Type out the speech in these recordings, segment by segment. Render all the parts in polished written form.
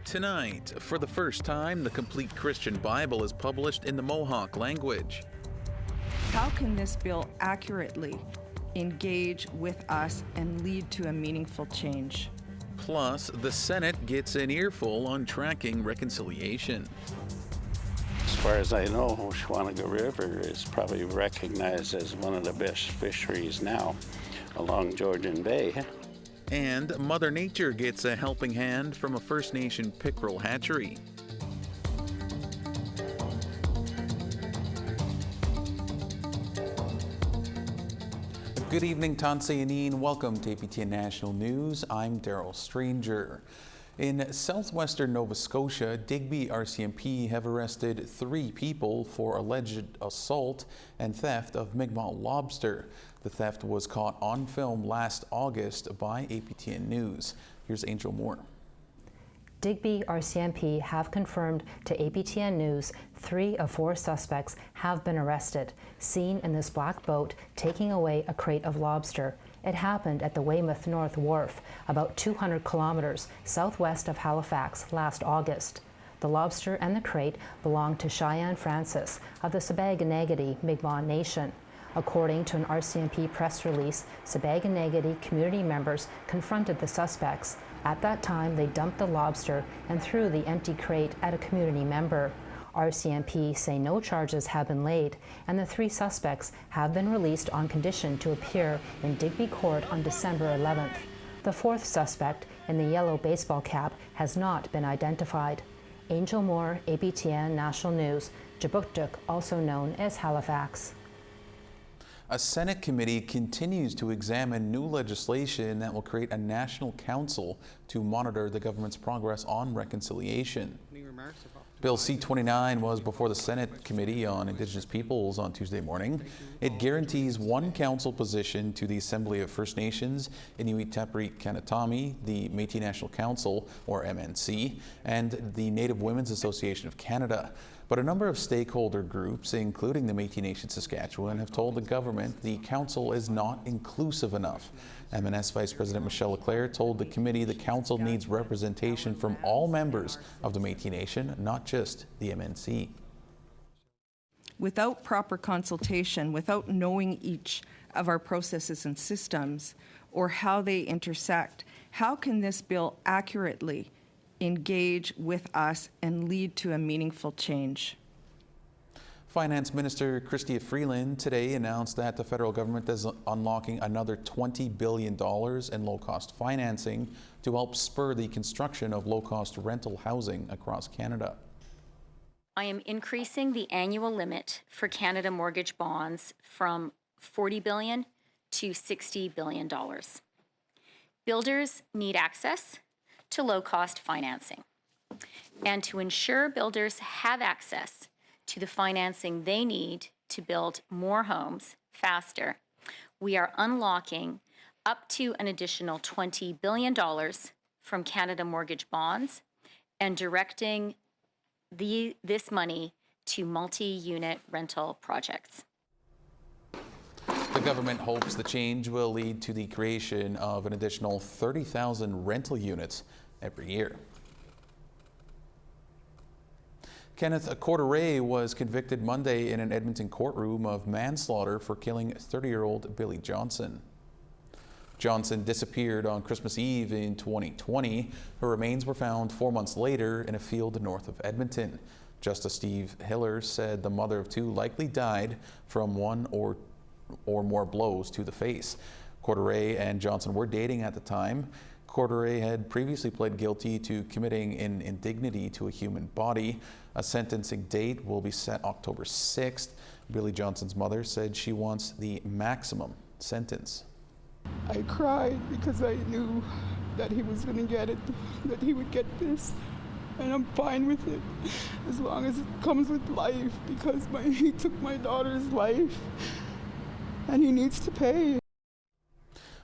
Tonight, for the first time, the complete Christian Bible is published in the Mohawk language. How can this bill accurately engage with us and lead to a meaningful change? Plus, the Senate gets an earful on tracking reconciliation. As far as I know, Shawanaga River is probably recognized as one of the best fisheries now along Georgian Bay. And Mother Nature gets a helping hand from a First Nation pickerel hatchery. Good evening, Tansayanin. Welcome to APTN National News. I'm Daryl Stranger. In southwestern Nova Scotia, Digby RCMP have arrested 3 people for alleged assault and theft of Mi'kmaq lobster. The theft was caught on film last August by APTN News. Here's Angel Moore. Digby RCMP have confirmed to APTN News 3 of 4 suspects have been arrested, seen in this black boat taking away a crate of lobster. It happened at the Weymouth North Wharf, about 200 kilometers southwest of Halifax last August. The lobster and the crate belonged to Cheyenne Francis of the Sabaganagati Mi'kmaq Nation. According to an RCMP press release, Sabaganagati community members confronted the suspects. At that time, they dumped the lobster and threw the empty crate at a community member. RCMP say no charges have been laid, and the 3 suspects have been released on condition to appear in Digby Court on December 11th. The 4th suspect, in the yellow baseball cap, has not been identified. Angel Moore, APTN National News, Jabuktuk, also known as Halifax. A Senate committee continues to examine new legislation that will create a national council to monitor the government's progress on reconciliation. Bill C-29 was before the Senate Committee on Indigenous Peoples on Tuesday morning. It guarantees one council position to the Assembly of First Nations, Inuit Tapiri Kanatami, the Métis National Council, or MNC, and the Native Women's Association of Canada. But a number of stakeholder groups, including the Métis Nation Saskatchewan, have told the government the council is not inclusive enough. MNS Vice President Michelle Leclerc told the committee the council needs representation from all members of the Métis Nation, not just the MNC. Without proper consultation, without knowing each of our processes and systems or how they intersect, how can this bill accurately engage with us and lead to a meaningful change? Finance Minister Chrystia Freeland today announced that the federal government is unlocking another $20 billion in low-cost financing to help spur the construction of low-cost rental housing across Canada. I am increasing the annual limit for Canada mortgage bonds from $40 billion to $60 billion. Builders need access to low-cost financing. And to ensure builders have access to the financing they need to build more homes faster, we are unlocking up to an additional $20 billion from Canada mortgage bonds and directing this money to multi-unit rental projects. The government hopes the change will lead to the creation of an additional 30,000 rental units every year. Kenneth Corduray was convicted Monday in an Edmonton courtroom of manslaughter for killing 30-year-old Billy Johnson. Johnson disappeared on Christmas Eve in 2020. Her remains were found 4 months later in a field north of Edmonton. Justice Steve Hiller said the mother of 2 likely died from 1 or more blows to the face. Corduray and Johnson were dating at the time. Corduray had previously pled guilty to committing an indignity to a human body. A sentencing date will be set October 6th. Billy Johnson's mother said she wants the maximum sentence. I cried because I knew that he was going to get it, that he would get this. And I'm fine with it as long as it comes with life, because he took my daughter's life and he needs to pay.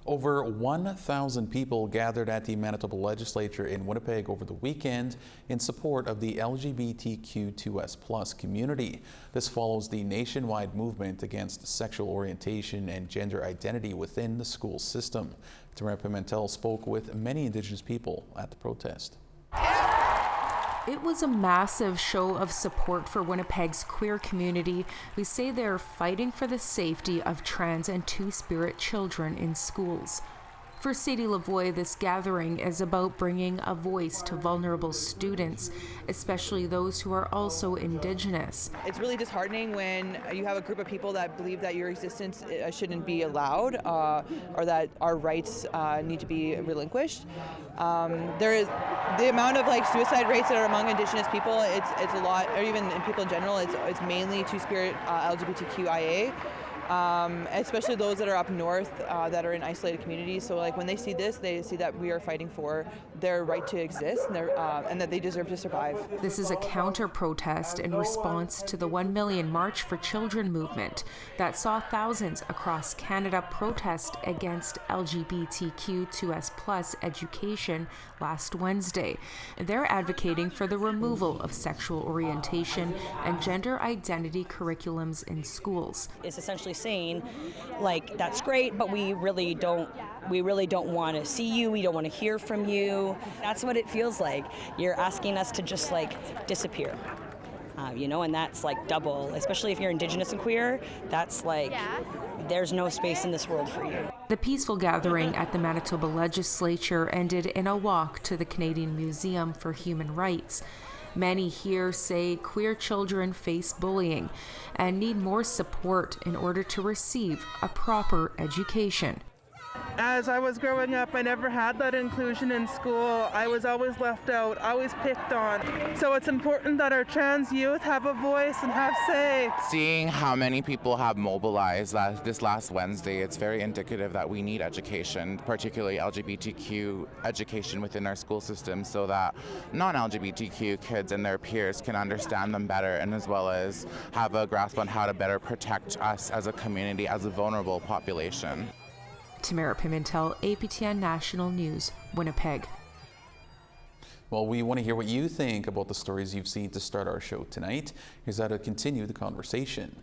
Over 1,000 people gathered at the Manitoba Legislature in Winnipeg over the weekend in support of the LGBTQ2S+ community. This follows the nationwide movement against sexual orientation and gender identity within the school system. Tamara Pimentel spoke with many Indigenous people at the protest. It was a massive show of support for Winnipeg's queer community, who say they're fighting for the safety of trans and two-spirit children in schools. For Sadie Lavoie, this gathering is about bringing a voice to vulnerable students, especially those who are also Indigenous. It's really disheartening when you have a group of people that believe that your existence shouldn't be allowed or that our rights need to be relinquished. There is the amount of suicide rates that are among Indigenous people. It's a lot, or even in people in general. It's mainly two-spirit LGBTQIA. Especially those that are up north that are in isolated communities. So when they see this, they see that we are fighting for their right to exist and that they deserve to survive. This is a counter-protest in response to the 1 Million March for Children movement that saw thousands across Canada protest against LGBTQ2S+ education last Wednesday. They're advocating for the removal of sexual orientation and gender identity curriculums in schools. It's essentially saying, that's great, but we really don't want to see you, we don't want to hear from you. That's what it feels like. You're asking us to just disappear. And that's double, especially if you're Indigenous and queer, that's there's no space in this world for you. The peaceful gathering at the Manitoba Legislature ended in a walk to the Canadian Museum for Human Rights. Many here say queer children face bullying and need more support in order to receive a proper education. As I was growing up, I never had that inclusion in school. I was always left out, always picked on. So it's important that our trans youth have a voice and have say. Seeing how many people have mobilized this last Wednesday, it's very indicative that we need education, particularly LGBTQ education within our school system, so that non-LGBTQ kids and their peers can understand them better, and as well as have a grasp on how to better protect us as a community, as a vulnerable population. Tamara Pimentel, APTN National News, Winnipeg. Well, we want to hear what you think about the stories you've seen to start our show tonight. Here's how to continue the conversation.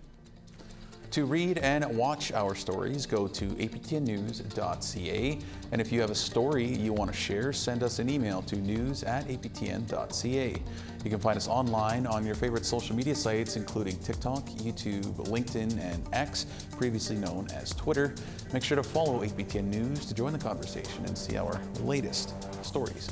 To read and watch our stories, go to aptnnews.ca. And if you have a story you want to share, send us an email to news@aptn.ca. You can find us online on your favorite social media sites, including TikTok, YouTube, LinkedIn, and X, previously known as Twitter. Make sure to follow APTN News to join the conversation and see our latest stories.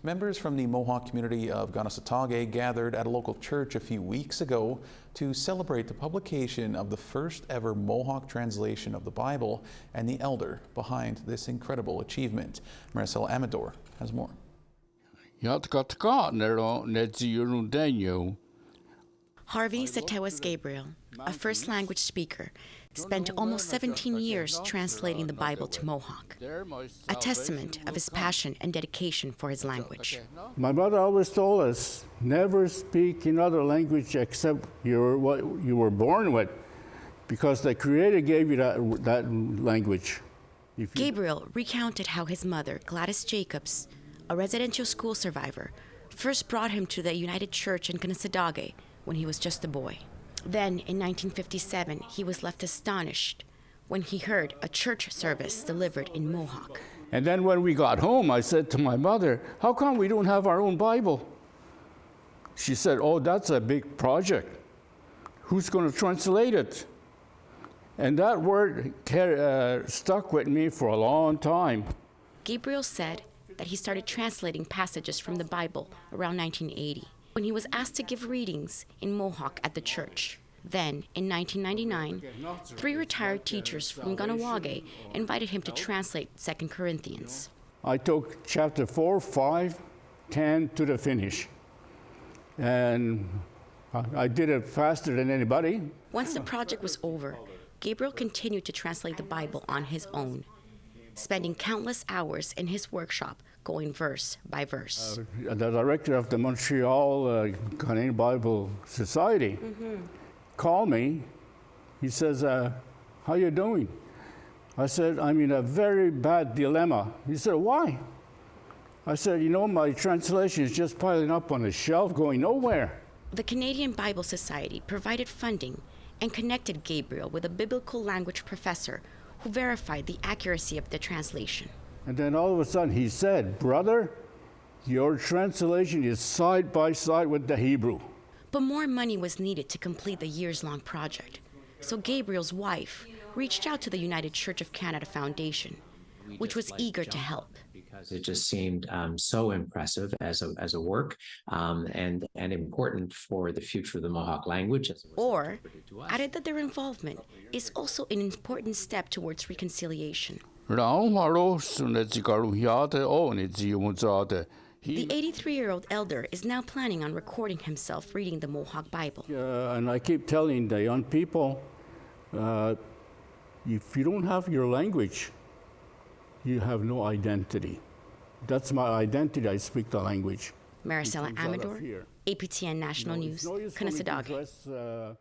Members from the Mohawk community of Ganasatawge gathered at a local church a few weeks ago to celebrate the publication of the first ever Mohawk translation of the Bible and the elder behind this incredible achievement. Maricela Amador has more. Harvey Satewas Gabriel, a first language speaker, spent almost 17 years translating the Bible to Mohawk, a testament of his passion and dedication for his language. My mother always told us, never speak in other language except what you were born with, because the Creator gave you that language. Gabriel recounted how his mother, Gladys Jacobs, a residential school survivor, first brought him to the United Church in Ganasatawge when he was just a boy. Then, in 1957, he was left astonished when he heard a church service delivered in Mohawk. And then when we got home, I said to my mother, how come we don't have our own Bible? She said, oh, that's a big project. Who's going to translate it? And that word stuck with me for a long time. Gabriel said that he started translating passages from the Bible around 1980. When he was asked to give readings in Mohawk at the church. Then, in 1999, 3 retired teachers from Ganawage invited him to translate 2 Corinthians. I took chapter 4, 5, 10 to the finish. And I did it faster than anybody. Once the project was over, Gabriel continued to translate the Bible on his own, spending countless hours in his workshop going verse by verse. The director of the Montreal Canadian Bible Society called me. He says, how you doing? I said, I'm in a very bad dilemma. He said, why? I said, you know, my translation is just piling up on a shelf going nowhere. The Canadian Bible Society provided funding and connected Gabriel with a biblical language professor who verified the accuracy of the translation. And then all of a sudden he said, brother, your translation is side by side with the Hebrew. But more money was needed to complete the years-long project. So Gabriel's wife reached out to the United Church of Canada Foundation, which was eager to help. Because it just seemed so impressive as a work and important for the future of the Mohawk language. Or added that their involvement is also an important step towards reconciliation. The 83-year-old elder is now planning on recording himself reading the Mohawk Bible. And I keep telling the young people, if you don't have your language, you have no identity. That's my identity. I speak the language. Maricela Amador, APTN National News, Canassadagay.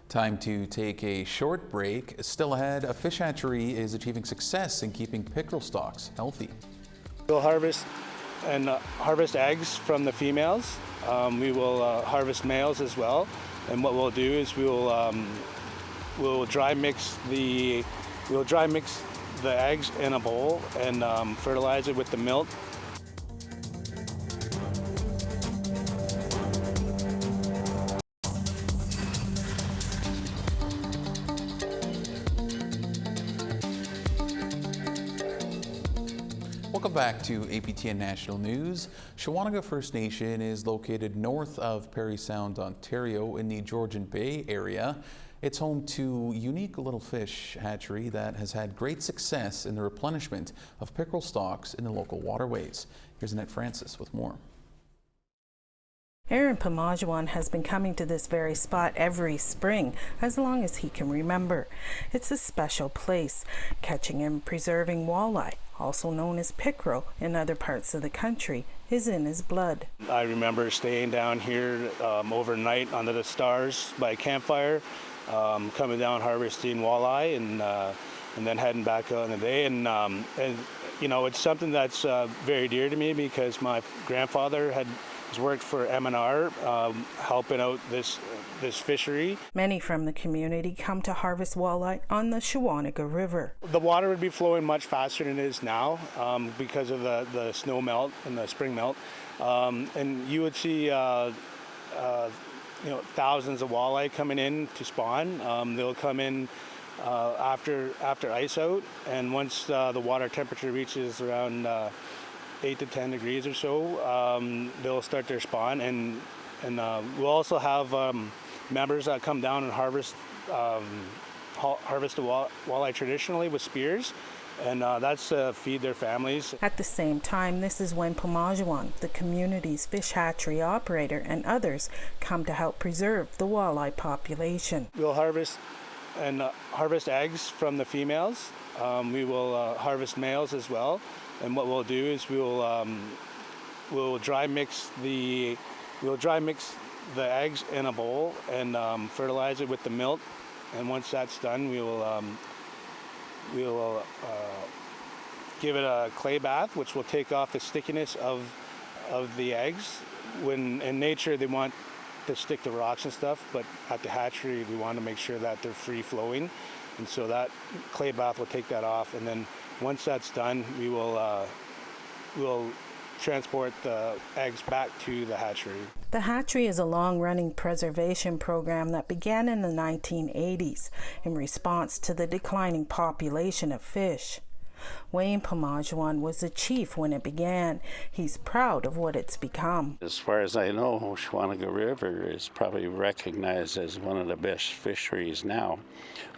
Time to take a short break. Still ahead, a fish hatchery is achieving success in keeping pickerel stocks healthy. We'll harvest eggs from the females. We will harvest males as well. And what we'll do is we'll dry mix the eggs in a bowl and fertilize it with the milk. Welcome back to APTN National News. Shawanaga First Nation is located north of Parry Sound, Ontario in the Georgian Bay area. It's home to a unique little fish hatchery that has had great success in the replenishment of pickerel stocks in the local waterways. Here's Annette Francis with more. Aaron Pamajuan has been coming to this very spot every spring, as long as he can remember. It's a special place, catching and preserving walleye, also known as pickerel in other parts of the country, is in his blood. I remember staying down here overnight under the stars by a campfire, coming down harvesting walleye and then heading back out in the day. And you know, it's something that's very dear to me because my grandfather has worked for M&R, helping out this fishery. Many from the community come to harvest walleye on the Shawanaga River. The water would be flowing much faster than it is now because of the snow melt and the spring melt. And you would see thousands of walleye coming in to spawn. They'll come in after ice out, and once the water temperature reaches around 8 to 10 degrees or so, they'll start their spawn. And we'll also have members that come down and harvest the walleye traditionally with spears, and that's to feed their families. At the same time, this is when Pamajuan, the community's fish hatchery operator, and others come to help preserve the walleye population. We'll harvest eggs from the females. We will harvest males as well. And what we'll do is we'll dry mix the eggs in a bowl and fertilize it with the milk. And once that's done, we'll give it a clay bath, which will take off the stickiness of the eggs. When in nature they want to stick to rocks and stuff, but at the hatchery we want to make sure that they're free flowing, and so that clay bath will take that off. And then once that's done, we'll transport the eggs back to the hatchery. The hatchery is a long-running preservation program that began in the 1980s in response to the declining population of fish. Wayne Pamajuan was the chief when it began. He's proud of what it's become. As far as I know, Shawanaga River is probably recognized as one of the best fisheries now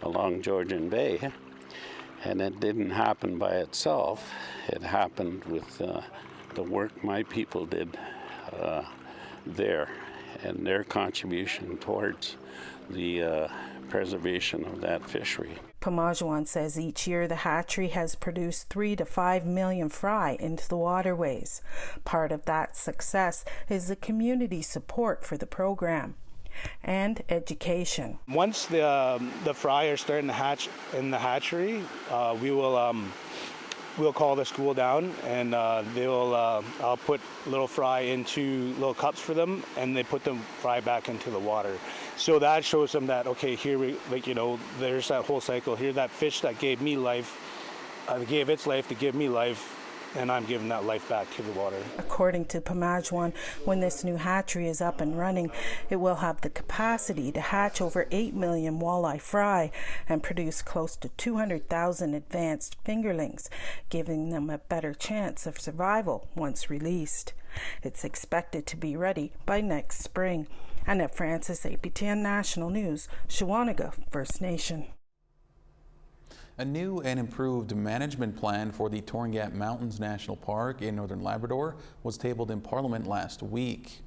along Georgian Bay. And it didn't happen by itself. It happened with the work my people did there and their contribution towards the preservation of that fishery. Pamajuan says each year the hatchery has produced 3 to 5 million fry into the waterways. Part of that success is the community support for the program. and education. Once the fry are starting to hatch in the hatchery, we'll call the school down, and I'll put little fry into little cups for them, and they put them fry back into the water. So that shows them that, okay, here there's that whole cycle here. That fish that gave me life, gave its life to give me life, and I'm giving that life back to the water. According to Pamajwan, when this new hatchery is up and running, it will have the capacity to hatch over 8 million walleye fry and produce close to 200,000 advanced fingerlings, giving them a better chance of survival once released. It's expected to be ready by next spring. Annette Francis, APTN National News, Shawanaga First Nation. A new and improved management plan for the Torngat Mountains National Park in northern Labrador was tabled in Parliament last week.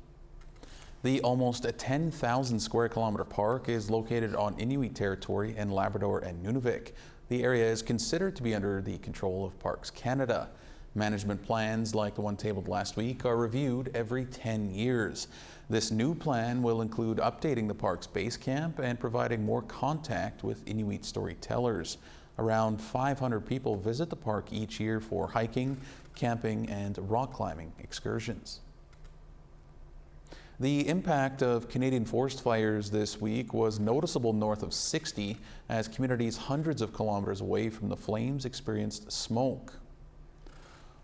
The almost 10,000 square kilometer park is located on Inuit territory in Labrador and Nunavik. The area is considered to be under the control of Parks Canada. Management plans like the one tabled last week are reviewed every 10 years. This new plan will include updating the park's base camp and providing more contact with Inuit storytellers. Around 500 people visit the park each year for hiking, camping, and rock climbing excursions. The impact of Canadian forest fires this week was noticeable north of 60 as communities hundreds of kilometers away from the flames experienced smoke.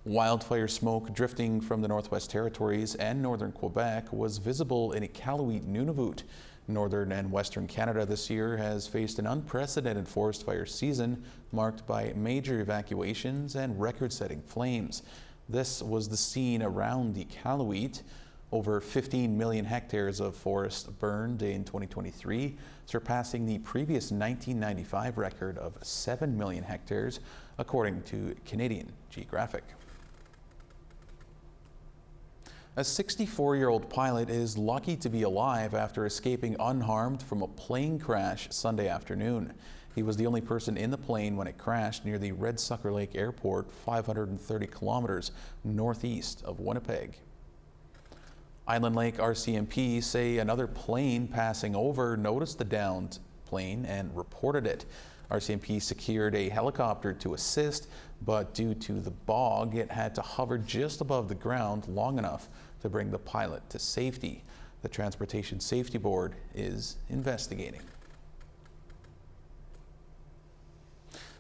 Wildfire smoke drifting from the Northwest Territories and northern Quebec was visible in Iqaluit, Nunavut. Northern and Western Canada this year has faced an unprecedented forest fire season marked by major evacuations and record-setting flames. This was the scene around Iqaluit. Over 15 million hectares of forest burned in 2023, surpassing the previous 1995 record of 7 million hectares, according to Canadian Geographic. A 64-year-old pilot is lucky to be alive after escaping unharmed from a plane crash Sunday afternoon. He was the only person in the plane when it crashed near the Red Sucker Lake Airport, 530 kilometers northeast of Winnipeg. Island Lake RCMP say another plane passing over noticed the downed plane and reported it. RCMP secured a helicopter to assist, but due to the bog, it had to hover just above the ground long enough to bring the pilot to safety. The Transportation Safety Board is investigating.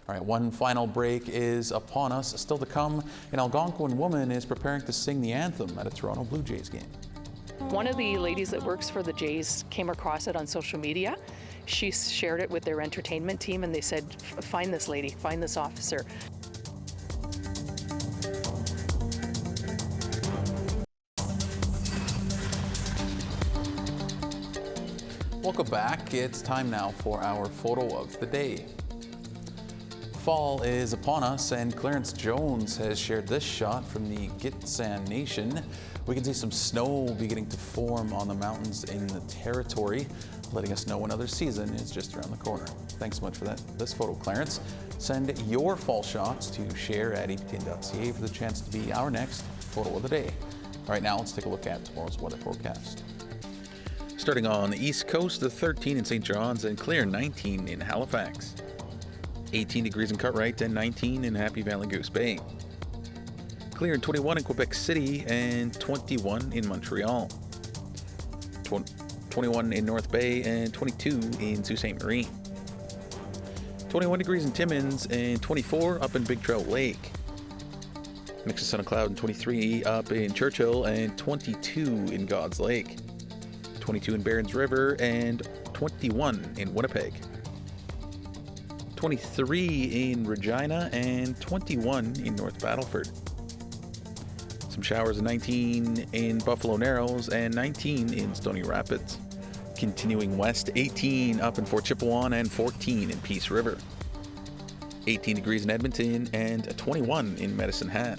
All right, one final break is upon us. Still to come, an Algonquin woman is preparing to sing the anthem at a Toronto Blue Jays game. One of the ladies that works for the Jays came across it on social media. She shared it with their entertainment team and they said, find this lady, find this officer. Welcome back. It's time now for our photo of the day. Fall is upon us, and Clarence Jones has shared this shot from the Gitxsan Nation. We can see some snow beginning to form on the mountains in the territory, letting us know another season is just around the corner. Thanks so much for this photo, Clarence. Send your fall shots to share at aptn.ca for the chance to be our next photo of the day. All right, now let's take a look at tomorrow's weather forecast. Starting on the East Coast, the 13 in St. John's and clear 19 in Halifax. 18 degrees in Cartwright and 19 in Happy Valley Goose Bay. Clear in 21 in Quebec City and 21 in Montreal. 21 in North Bay and 22 in Sault Ste. Marie. 21 degrees in Timmins and 24 up in Big Trout Lake. Mix of sun and cloud and 23 up in Churchill and 22 in God's Lake. 22 in Barons River and 21 in Winnipeg. 23 in Regina and 21 in North Battleford. Some showers of 19 in Buffalo Narrows and 19 in Stony Rapids. Continuing west, 18 up in Fort Chipewyan and 14 in Peace River. 18 degrees in Edmonton and 21 in Medicine Hat.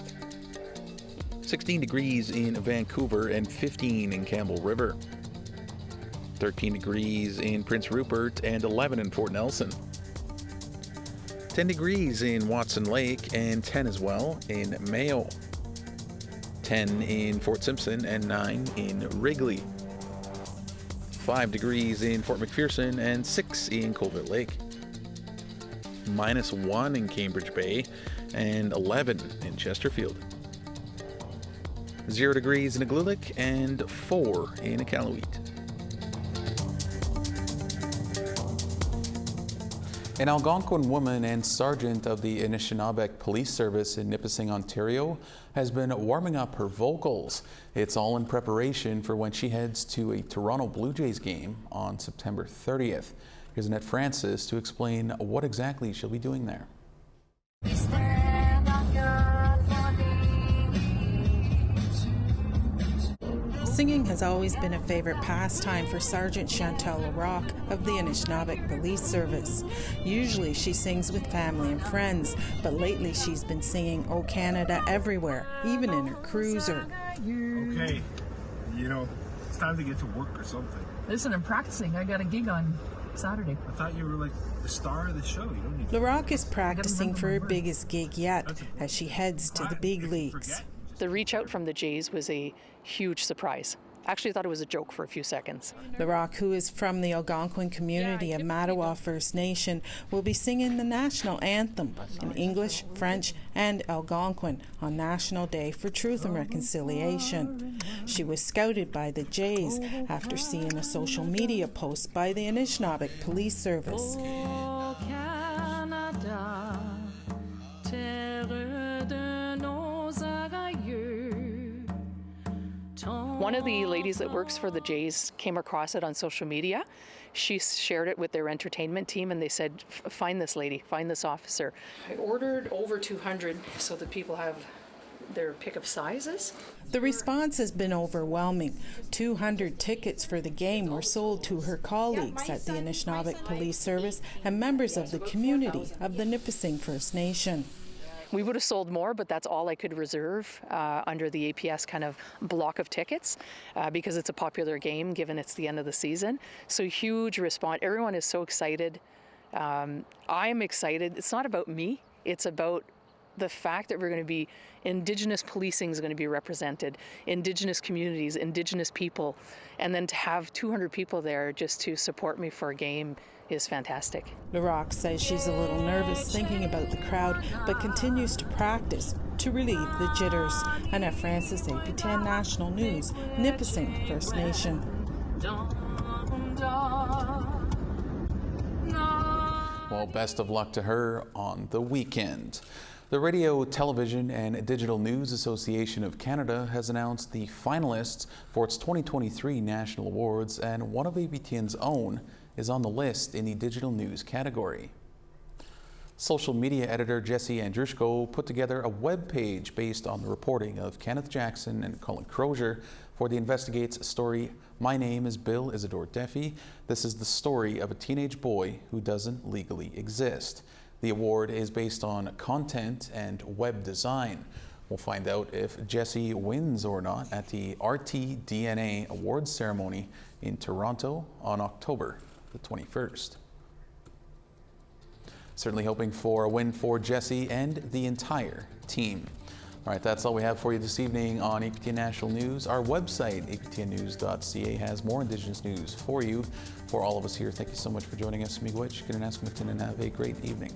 16 degrees in Vancouver and 15 in Campbell River. 13 degrees in Prince Rupert and 11 in Fort Nelson. 10 degrees in Watson Lake and 10 as well in Mayo. 10 in Fort Simpson and 9 in Wrigley. -5 degrees in Fort McPherson and 6 in Colville Lake. -1 in Cambridge Bay and 11 in Chesterfield. 0 degrees in Iqaluit and 4 in Iqaluit. An Algonquin woman and sergeant of the Anishinaabe Police Service in Nipissing, Ontario, has been warming up her vocals. It's all in preparation for when she heads to a Toronto Blue Jays game on September 30th. Here's Annette Francis to explain what exactly she'll be doing there. Singing has always been a favorite pastime for Sergeant Chantal Larocque of the Anishinaabe Police Service. Usually she sings with family and friends, but lately she's been singing "O Canada" everywhere, even in her cruiser. Okay, it's time to get to work or something. Listen, I'm practicing. I got a gig on Saturday. I thought you were like the star of the show. You don't need Larocque is practicing for her biggest gig yet as she heads to the big leagues. The reach out from the Jays was a huge surprise. Actually, I thought it was a joke for a few seconds. Larocque, who is from the Algonquin community of Mattawa First Nation, will be singing the national anthem in English, French, and Algonquin on National Day for Truth and Reconciliation. She was scouted by the Jays after seeing a social media post by the Anishinaabe Police Service. One of the ladies that works for the Jays came across it on social media. She shared it with their entertainment team and they said, find this lady, find this officer. I ordered over 200 so that people have their pick of sizes. The response has been overwhelming. 200 tickets for the game were sold to her colleagues at the Anishinaabe Police Service and members of the community of the Nipissing First Nation. We would have sold more, but that's all I could reserve under the APS kind of block of tickets because it's a popular game given it's the end of the season. So huge response. Everyone is so excited. I'm excited. It's not about me. It's about the fact that we're going to be, Indigenous policing is going to be represented, Indigenous communities, Indigenous people, and then to have 200 people there just to support me for a game is fantastic. Larocque says she's a little nervous thinking about the crowd, but continues to practice to relieve the jitters. Annette Francis, APTN National News, Nipissing First Nation. Well, best of luck to her on the weekend. The Radio, Television and Digital News Association of Canada has announced the finalists for its 2023 National Awards, and one of APTN's own is on the list in the digital news category. Social media editor Jesse Andrushko put together a web page based on the reporting of Kenneth Jackson and Colin Crozier for the Investigates story My Name is Bill Isidore Duffy. This is the story of a teenage boy who doesn't legally exist. The award is based on content and web design. We'll find out if Jesse wins or not at the RTDNA Awards ceremony in Toronto on October the 21st. Certainly hoping for a win for Jesse and the entire team. All right, that's all we have for you this evening on APTN National News. Our website, aptnnews.ca, has more Indigenous news for you. For all of us here, thank you so much for joining us. Miigwech, and have a great evening.